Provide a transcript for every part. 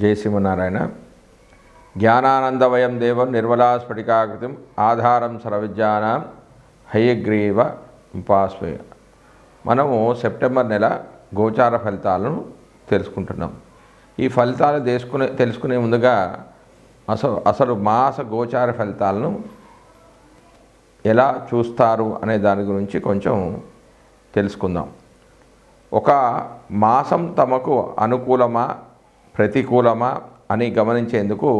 జై శ్రీమన్నారాయణ. జ్ఞానానందమయం దేవం నిర్మలాస్ఫటికాకృతిం ఆధారం సర్వవిద్యానాం హయగ్రీవ ఉపాస్మయ. మనము సెప్టెంబర్ నెల గోచార ఫలితాలను తెలుసుకుంటున్నాం. ఈ ఫలితాలు తెలుసుకునే ముందుగా అసలు మాస గోచార ఫలితాలను ఎలా చూస్తారు అనే దాని గురించి కొంచెం తెలుసుకుందాం. ఒక మాసం తమకు అనుకూలమా ప్రతికూలమా అని గమనించేందుకు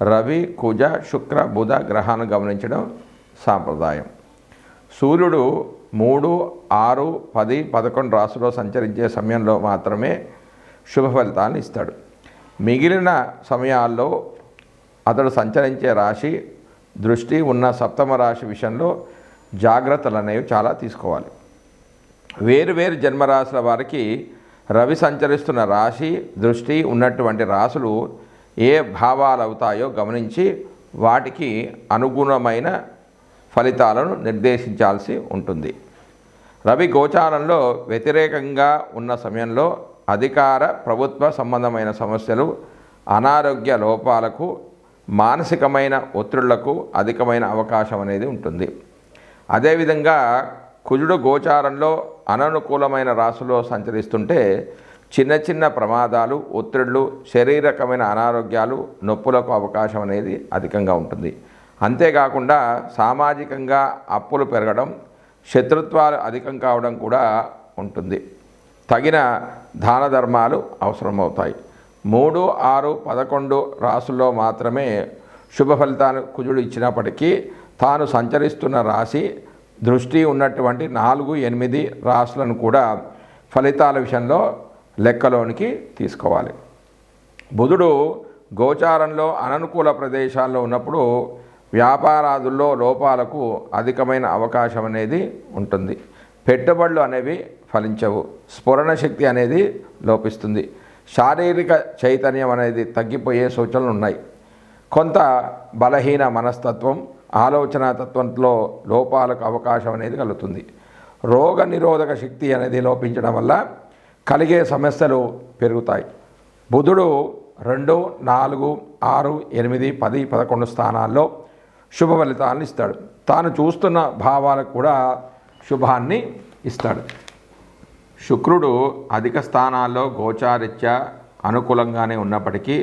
రవి, కుజ, శుక్ర, బుధ గ్రహాలను గమనించడం సాంప్రదాయం. సూర్యుడు 3, 6, 10, 11 రాశుల్లో సంచరించే సమయంలో మాత్రమే శుభ ఫలితాలను ఇస్తాడు. మిగిలిన సమయాల్లో అతడు సంచరించే రాశి దృష్టి ఉన్న సప్తమ రాశి విషయంలో జాగ్రత్తలు అనేవి చాలా తీసుకోవాలి. వేరువేరు జన్మరాశుల వారికి రవి సంచరిస్తున్న రాశి దృష్టి ఉన్నటువంటి రాశులు ఏ భావాలు అవుతాయో గమనించి వాటికి అనుగుణమైన ఫలితాలను నిర్దేశించాల్సి ఉంటుంది. రవి గోచారంలో వ్యతిరేకంగా ఉన్న సమయంలో అధికార ప్రభుత్వ సంబంధమైన సమస్యలు, అనారోగ్య లోపాలకు, మానసికమైన ఒత్తిళ్లకు అధికమైన అవకాశం అనేది ఉంటుంది. అదేవిధంగా కుజుడు గోచారంలో అననుకూలమైన రాశిలో సంచరిస్తుంటే చిన్న చిన్న ప్రమాదాలు, ఒత్తిళ్లు, శారీరకమైన అనారోగ్యాలు, నొప్పులకు అవకాశం అనేది అధికంగా ఉంటుంది. అంతేకాకుండా సామాజికంగా అప్పులు పెరగడం, శత్రుత్వాలు అధికం కావడం కూడా ఉంటుంది. తగిన దాన ధర్మాలు అవసరమవుతాయి. 3, 6, 11 రాశుల్లో మాత్రమే శుభ ఫలితాలు కుజుడు ఇచ్చినప్పటికీ తాను సంచరిస్తున్న రాశి దృష్టి ఉన్నటువంటి 4, 8 రాశులను కూడా ఫలితాల విషయంలో లెక్కలోనికి తీసుకోవాలి. బుధుడు గోచారంలో అననుకూల ప్రదేశాల్లో ఉన్నప్పుడు వ్యాపారాదుల్లో లోపాలకు అధికమైన అవకాశం అనేది ఉంటుంది. పెట్టుబడులు అనేవి ఫలించవు. స్ఫురణ శక్తి అనేది లోపిస్తుంది. శారీరక చైతన్యం అనేది తగ్గిపోయే సూచనలు ఉన్నాయి. కొంత బలహీన మనస్తత్వం, ఆలోచన తత్వంలో లోపాలకు అవకాశం అనేది కలుగుతుంది. రోగ నిరోధక శక్తి అనేది లోపించడం వల్ల కలిగే సమస్యలు పెరుగుతాయి. బుధుడు 2, 4, 6, 8, 10, 11 స్థానాల్లో శుభ ఫలితాలను ఇస్తాడు. తాను చూస్తున్న భావాలకు కూడా శుభాన్ని ఇస్తాడు. శుక్రుడు అధిక స్థానాల్లో గోచారిత్యా అనుకూలంగానే ఉన్నప్పటికీ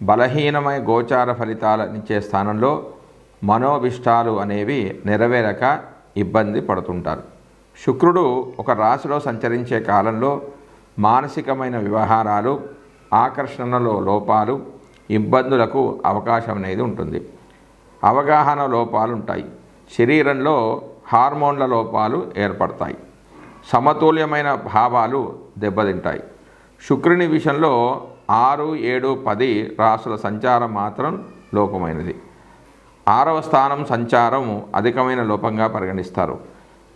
బలహీనమైన గోచార ఫలితాలనిచ్చే స్థానంలో మనోభిష్టాలు అనేవి నెరవేరక ఇబ్బంది పడుతుంటారు. శుక్రుడు ఒక రాశిలో సంచరించే కాలంలో మానసికమైన వ్యవహారాలు, ఆకర్షణలో లోపాలు, ఇబ్బందులకు అవకాశం అనేది ఉంటుంది. అవగాహన లోపాలు ఉంటాయి. శరీరంలో హార్మోన్ల లోపాలు ఏర్పడతాయి. సమతుల్యమైన భావాలు దెబ్బతింటాయి. శుక్రుని విషయంలో 6, 7, 10 రాశుల సంచారం మాత్రం లోపమైనది. 6వ స్థానం సంచారం అధికమైన లోపంగా పరిగణిస్తారు.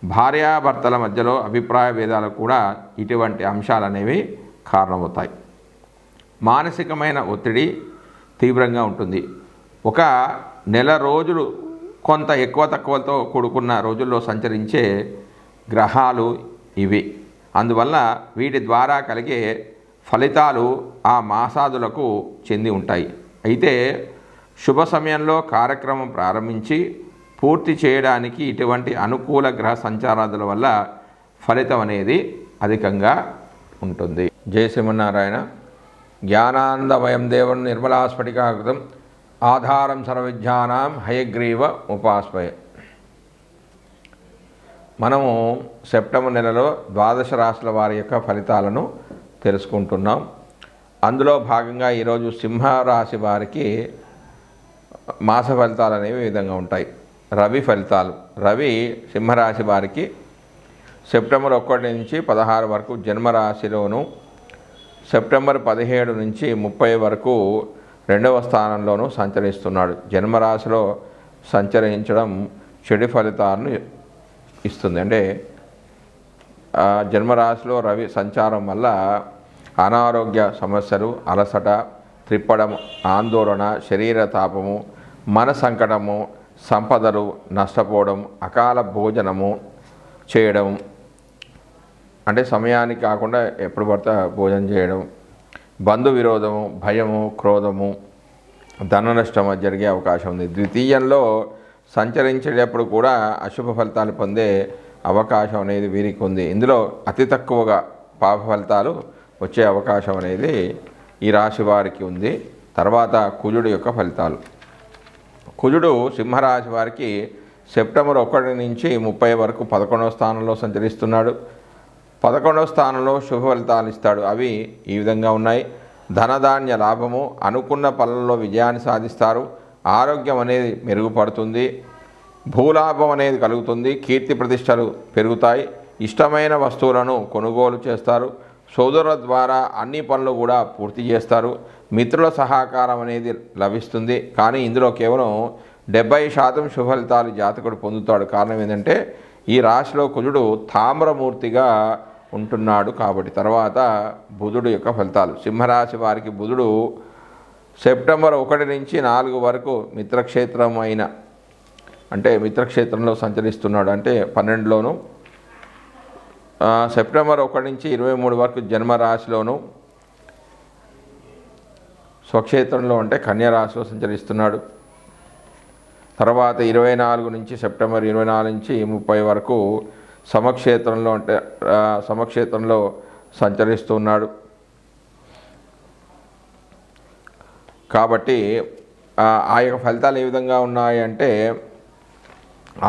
భార్యాభర్తల మధ్యలో అభిప్రాయ భేదాలకు కూడా ఇటువంటి అంశాలు అనేవి కారణమవుతాయి. మానసికమైన ఒత్తిడి తీవ్రంగా ఉంటుంది. ఒక నెల రోజులు కొంత ఎక్కువ తక్కువతో కూడుకున్న రోజుల్లో సంచరించే గ్రహాలు ఇవి. అందువల్ల వీటి ద్వారా కలిగే ఫలితాలు ఆ మాసాదులకు చెంది ఉంటాయి. అయితే శుభ సమయంలో కార్యక్రమం ప్రారంభించి పూర్తి చేయడానికి ఇటువంటి అనుకూల గ్రహ సంచారాదుల వల్ల ఫలితం అనేది అధికంగా ఉంటుంది. జై శ్రీమన్నారాయణ. జ్ఞానానందమయం దేవం నిర్మలాస్ఫటికాకృతిం ఆధారం సర్వవిద్యానాం హయగ్రీవ ఉపాస్మయ. మనము సెప్టెంబర్ నెలలో 12 రాశుల వారి యొక్క ఫలితాలను తెలుసుకుంటున్నాం. అందులో భాగంగా ఈరోజు సింహరాశి వారికి మాస ఫలితాలు అనేవి ఈ విధంగా ఉంటాయి. రవి ఫలితాలు. రవి సింహరాశి వారికి సెప్టెంబర్ 1 నుంచి 16 వరకు జన్మరాశిలోను, సెప్టెంబర్ 17 నుంచి 30 వరకు 2వ స్థానంలోనూ సంచరిస్తున్నాడు. జన్మరాశిలో సంచరించడం చెడు ఫలితాలను ఇస్తుంది. అంటే జన్మరాశిలో రవి సంచారం వల్ల అనారోగ్య సమస్యలు, అలసట, త్రిప్పడం, ఆందోళన, శరీర తాపము, మన సంకటము, సంపదలు నష్టపోవడం, అకాల భోజనము చేయడం, అంటే సమయానికి కాకుండా ఎప్పుడు పడితే భోజనం చేయడం, బంధు విరోధము, భయము, క్రోధము, ధన నష్టము జరిగే అవకాశం ఉంది. ద్వితీయంలో సంచరించేటప్పుడు కూడా అశుభ ఫలితాలు పొందే అవకాశం అనేది వీరికి ఉంది. ఇందులో అతి తక్కువగా పాప ఫలితాలు వచ్చే అవకాశం అనేది ఈ రాశి వారికి ఉంది. తర్వాత కుజుడు యొక్క ఫలితాలు. కుజుడు సింహరాశి వారికి సెప్టెంబర్ 1 నుంచి 30 వరకు 11వ స్థానంలో సంచరిస్తున్నాడు. 11వ స్థానంలో శుభ ఫలితాలు ఇస్తాడు. అవి ఈ విధంగా ఉన్నాయి. ధనధాన్య లాభము, అనుకున్న పనులలో విజయాన్ని సాధిస్తారు. ఆరోగ్యం అనేది మెరుగుపడుతుంది. భూలాభం అనేది కలుగుతుంది. కీర్తి ప్రతిష్టలు పెరుగుతాయి. ఇష్టమైన వస్తువులను కొనుగోలు చేస్తారు. సోదరుల ద్వారా అన్ని పనులు కూడా పూర్తి చేస్తారు. మిత్రుల సహకారం అనేది లభిస్తుంది. కానీ ఇందులో కేవలం 70% శుభ ఫలితాలు జాతకుడు పొందుతాడు. కారణం ఏంటంటే ఈ రాశిలో కుజుడు తామ్రమూర్తిగా ఉంటున్నాడు కాబట్టి. తర్వాత బుధుడు యొక్క ఫలితాలు. సింహరాశి వారికి బుధుడు సెప్టెంబర్ 1 నుంచి 4 వరకు మిత్రక్షేత్రమైన అంటే మిత్రక్షేత్రంలో సంచరిస్తున్నాడు. అంటే 12లోను, సెప్టెంబర్ 1 నుంచి 23 వరకు జన్మరాశిలోను, స్వక్షేత్రంలో అంటే కన్యరాశిలో సంచరిస్తున్నాడు. తర్వాత 24 నుంచి సెప్టెంబర్ 24 నుంచి 30 వరకు సమక్షేత్రంలో అంటే సమక్షేత్రంలో సంచరిస్తున్నాడు. కాబట్టి ఆ యొక్క ఫలితాలు ఏ విధంగా ఉన్నాయి అంటే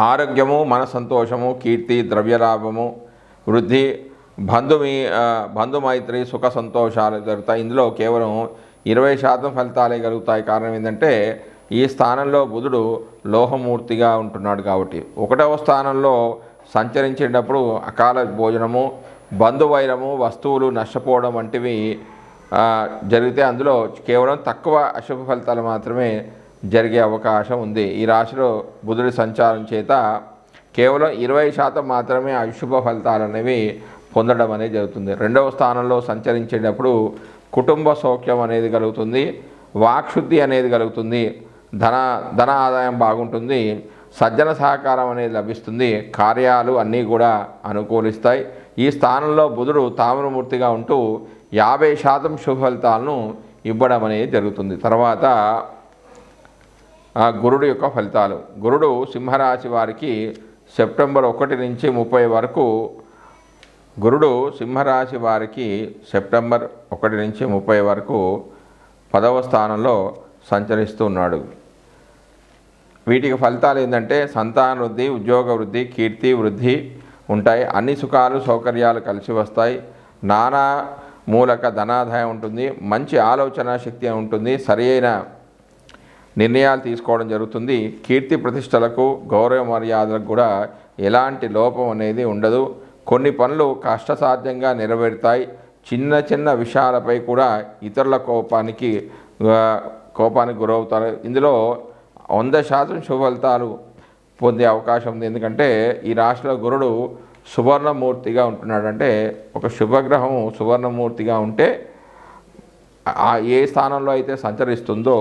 ఆరోగ్యము, మన సంతోషము, కీర్తి, ద్రవ్యలాభము, వృద్ధి, బంధుమైత్రి, సుఖ సంతోషాలు జరుగుతాయి. ఇందులో కేవలం 20% ఫలితాలే కలుగుతాయి. కారణం ఏంటంటే ఈ స్థానంలో బుధుడు లోహమూర్తిగా ఉంటున్నాడు కాబట్టి. 1వ స్థానంలో సంచరించేటప్పుడు అకాల భోజనము, బంధువైరము, వస్తువులు నష్టపోవడం వంటివి జరిగితే అందులో కేవలం తక్కువ అశుభ ఫలితాలు మాత్రమే జరిగే అవకాశం ఉంది. ఈ రాశిలో బుధుడి సంచారం చేత కేవలం 20% మాత్రమే అశుభ ఫలితాలు అనేవి పొందడం అనేది జరుగుతుంది. 2వ స్థానంలో సంచరించేటప్పుడు కుటుంబ సౌఖ్యం అనేది కలుగుతుంది. వాక్శుద్ధి అనేది కలుగుతుంది. ధన ఆదాయం బాగుంటుంది. సజ్జన సహకారం అనేది లభిస్తుంది. కార్యాలు అన్నీ కూడా అనుకూలిస్తాయి. ఈ స్థానంలో బుధుడు తామ్రమూర్తిగా ఉంటూ 50% శుభ ఫలితాలను ఇవ్వడం అనేది జరుగుతుంది. తర్వాత గురుడు యొక్క ఫలితాలు. గురుడు సింహరాశి వారికి సెప్టెంబర్ 1 నుంచి 30 వరకు గురుడు సింహరాశి వారికి సెప్టెంబర్ 1 నుంచి 30 వరకు 10వ స్థానంలో సంచరిస్తూ ఉన్నాడు. వీటికి ఫలితాలు ఏంటంటే సంతాన వృద్ధి, ఉద్యోగ వృద్ధి, కీర్తి వృద్ధి ఉంటాయి. అన్ని సుఖాలు, సౌకర్యాలు కలిసి వస్తాయి. నానా మూలక ధనాదాయం ఉంటుంది. మంచి ఆలోచన శక్తి ఉంటుంది. సరైన నిర్ణయాలు తీసుకోవడం జరుగుతుంది. కీర్తి ప్రతిష్టలకు, గౌరవ మర్యాదలకు కూడా ఎలాంటి లోపం అనేది ఉండదు. కొన్ని పనులు కష్టసాధ్యంగా నెరవేరుతాయి. చిన్న చిన్న విషయాలపై కూడా ఇతరుల కోపానికి గురవుతారు. ఇందులో 100% శుభ ఫలితాలు పొందే అవకాశం ఉంది. ఎందుకంటే ఈ రాశిలో గురుడు సువర్ణమూర్తిగా ఉంటున్నాడు. అంటే ఒక శుభగ్రహము సువర్ణమూర్తిగా ఉంటే ఏ స్థానంలో అయితే సంచరిస్తుందో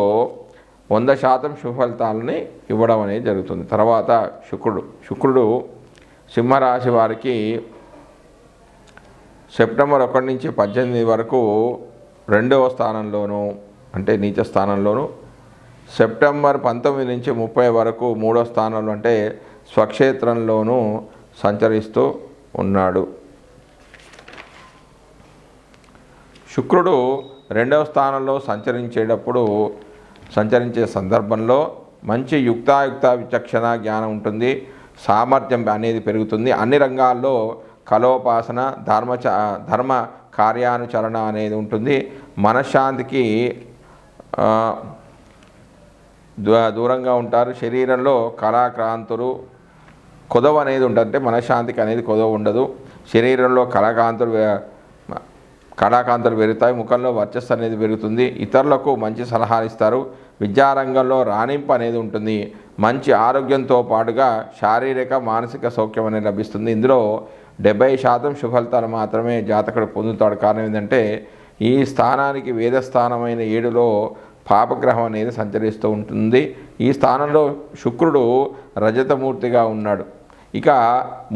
100% శుభ ఫలితాలని ఇవ్వడం అనేది జరుగుతుంది. తర్వాత శుక్రుడు సింహరాశి వారికి సెప్టెంబర్ 1 నుంచి 18 వరకు 2వ స్థానంలోను అంటే నీచ స్థానంలోను, సెప్టెంబర్ 19 నుంచి 30 వరకు 3వ స్థానంలో అంటే స్వక్షేత్రంలోనూ సంచరిస్తూ ఉన్నాడు. శుక్రుడు 2వ స్థానంలో సంచరించే సందర్భంలో మంచి యుక్తాయుక్త విచక్షణ జ్ఞానం ఉంటుంది. సామర్థ్యం అనేది పెరుగుతుంది. అన్ని రంగాల్లో కలోపాసన, ధర్మ కార్యానుచరణ అనేది ఉంటుంది. మనశ్శాంతికి దూరంగా ఉంటారు. శరీరంలో కళాక్రాంతులు కొదవ అనేది ఉంటుంది. అంటే మనశ్శాంతికి అనేది కొదవ ఉండదు. శరీరంలో కళాకాంతులు పెరుగుతాయి. ముఖంలో వర్చస్సు అనేది పెరుగుతుంది. ఇతరులకు మంచి సలహాలు ఇస్తారు. విద్యారంగంలో రాణింపు అనేది ఉంటుంది. మంచి ఆరోగ్యంతో పాటుగా శారీరక మానసిక సౌఖ్యం అనేది లభిస్తుంది. ఇందులో 70% శుభ ఫలితాలు మాత్రమే జాతకుడు పొందుతాడు. కారణం ఏంటంటే ఈ స్థానానికి వేదస్థానమైన 7లో పాపగ్రహం అనేది సంచరిస్తూ ఉంటుంది. ఈ స్థానంలో శుక్రుడు రజతమూర్తిగా ఉన్నాడు. ఇక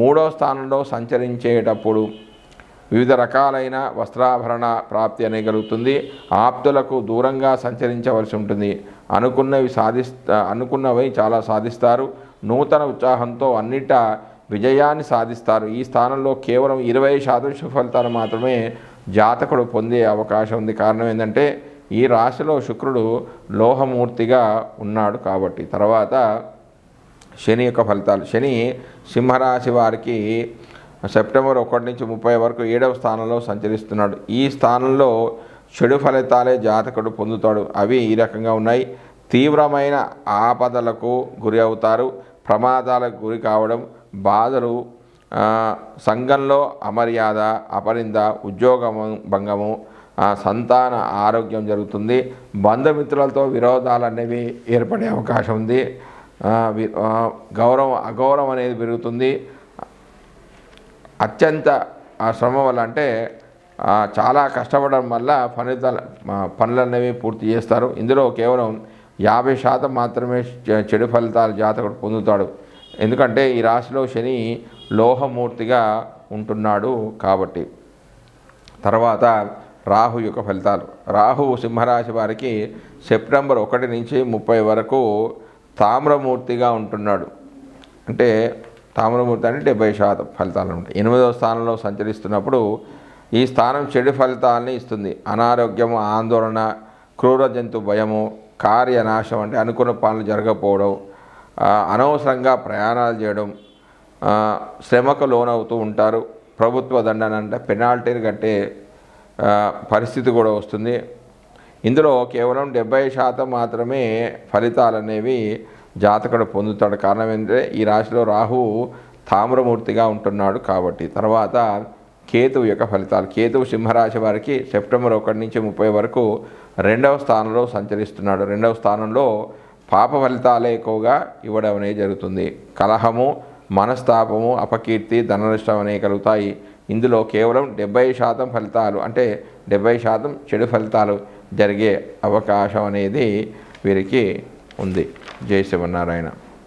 3వ స్థానంలో సంచరించేటప్పుడు వివిధ రకాలైన వస్త్రాభరణ ప్రాప్తి అనేది కలుగుతుంది. ఆప్తులకు దూరంగా సంచరించవలసి ఉంటుంది. అనుకున్నవి చాలా సాధిస్తారు. నూతన ఉత్సాహంతో అన్నిట విజయాన్ని సాధిస్తారు. ఈ స్థానంలో కేవలం 20% శుభ ఫలితాలు మాత్రమే జాతకుడు పొందే అవకాశం ఉంది. కారణం ఏంటంటే ఈ రాశిలో శుక్రుడు లోహమూర్తిగా ఉన్నాడు కాబట్టి. తర్వాత శని యొక్క ఫలితాలు. శని సింహరాశి వారికి సెప్టెంబర్ 1 నుంచి 30 వరకు 7వ స్థానంలో సంచరిస్తున్నాడు. ఈ స్థానంలో చెడు ఫలితాలే జాతకుడు పొందుతాడు. అవి ఈ రకంగా ఉన్నాయి. తీవ్రమైన ఆపదలకు గురి అవుతారు. ప్రమాదాలకు గురి కావడం, బాధలు, సంఘంలో అమర్యాద, అపరింద, ఉద్యోగము భంగము, సంతాన ఆరోగ్యం జరుగుతుంది. బంధుమిత్రులతో విరోధాలు అనేవి ఏర్పడే అవకాశం ఉంది. అగౌరవం అనేది పెరుగుతుంది. అత్యంత శ్రమ వల్ల అంటే చాలా కష్టపడడం వల్ల పనులు అనేవి పూర్తి చేస్తారు. ఇందులో కేవలం 50% మాత్రమే చెడు ఫలితాలు జాతకుడు పొందుతాడు. ఎందుకంటే ఈ రాశిలో శని లోహమూర్తిగా ఉంటున్నాడు కాబట్టి. తర్వాత రాహు యొక్క ఫలితాలు. రాహువు సింహరాశి వారికి సెప్టెంబర్ 1 నుంచి 30 వరకు తామ్రమూర్తిగా ఉంటున్నాడు. అంటే తామ్రమూర్తి అంటే 70% ఫలితాలు ఉంటాయి. 8వ స్థానంలో సంచరిస్తున్నప్పుడు ఈ స్థానం చెడు ఫలితాలని ఇస్తుంది. అనారోగ్యము, ఆందోళన, క్రూర జంతు భయము, కార్యనాశం అంటే అనుకున్న పనులు జరగకపోవడం, అనవసరంగా ప్రయాణాలు చేయడం, శ్రమకు లోనవుతూ ఉంటారు. ప్రభుత్వ దండన అంటే పెనాల్టీలు కట్టే పరిస్థితి కూడా వస్తుంది. ఇందులో కేవలం 70% మాత్రమే ఫలితాలు అనేవి జాతకుడు పొందుతాడు. కారణం ఏంటంటే ఈ రాశిలో రాహువు తామ్రమూర్తిగా ఉంటున్నాడు కాబట్టి. తర్వాత కేతువు యొక్క ఫలితాలు. కేతువు సింహరాశి వారికి సెప్టెంబర్ 1 నుంచి 30 వరకు 2వ స్థానంలో సంచరిస్తున్నాడు. 2వ స్థానంలో పాప ఫలితాలే ఎక్కువగా ఇవ్వడం అనేది జరుగుతుంది. కలహము, మనస్తాపము, అపకీర్తి, ధననష్టం అనేవి కలుగుతాయి. ఇందులో కేవలం 70% ఫలితాలు అంటే 70% చెడు ఫలితాలు జరిగే అవకాశం అనేది వీరికి ఉంది. జై శ్రీమన్నారాయణ.